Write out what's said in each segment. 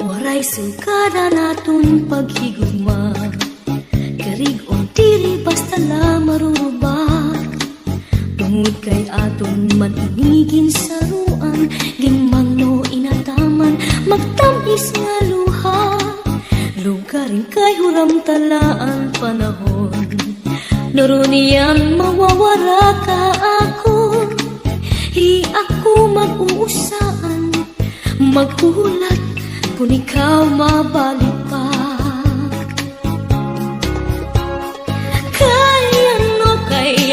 Waray sugada naton paghigugma, karig o diri basta la maruruba. Tungod kay aton maningin sa ruan, gingmangno inataman, magtamis nga luha. Lugarin kay huram talaan panahon, naruniyan mawawara ka ako. Di ako mag-uusaan, maghulat kung ikaw mabalik pa. Kay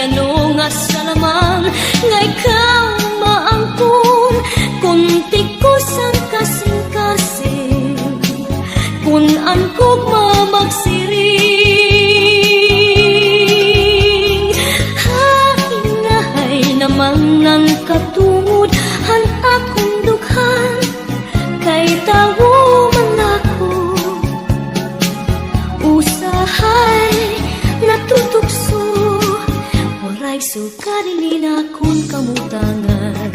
ano nga salaman, nga ikaw maangkon, kung tikusan kasing-kasing, kung angkog mamagsiring. Hainahay naman ng katungod, han akong dughan, kay tawo man ako. Usahay natutukso, waray sukarin akong kamutangan,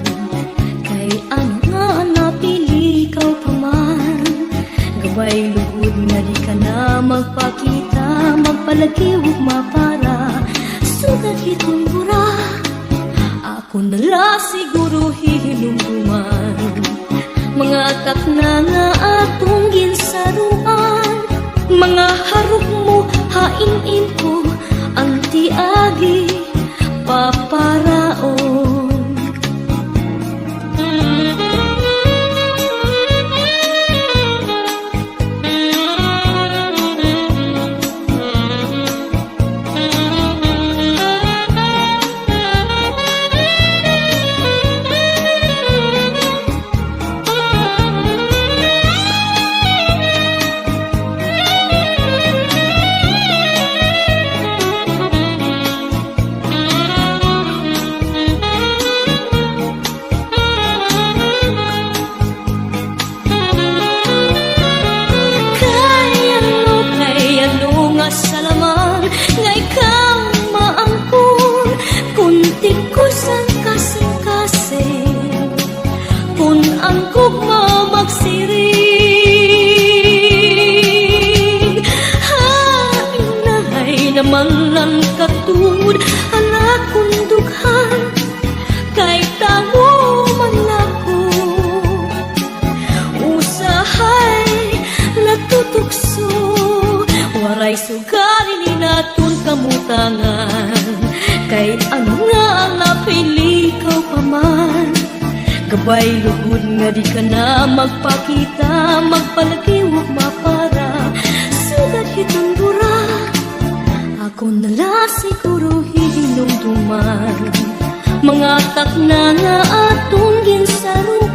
kay ano nga napili ikaw pa man. Gabay lugod na di ka na magpakita, magpalagi ug mapara, sugat hitong bura. Ako nala siguro hinumduman, mga atak na nga atong ginsaruan. Mga harap mo hain-in ko, ang tiagi paparaon. Salaman, nga ikaw maangkon, kung tikusan kasing-kasing, kung angkog mamagsiring. Hainahay naman ng katungod, anak kong dughan, kay tawo man ako. Usahay natutukso, waray sugarin naton kamutangan, kay ano nga ang napili ikaw pa man. Gabay lugod nga di ka na magpakita, magpalagi ug mapara, sugat hitong dura. Ako nala siguro hinumduman, mga atak na nga atong ginsaruan.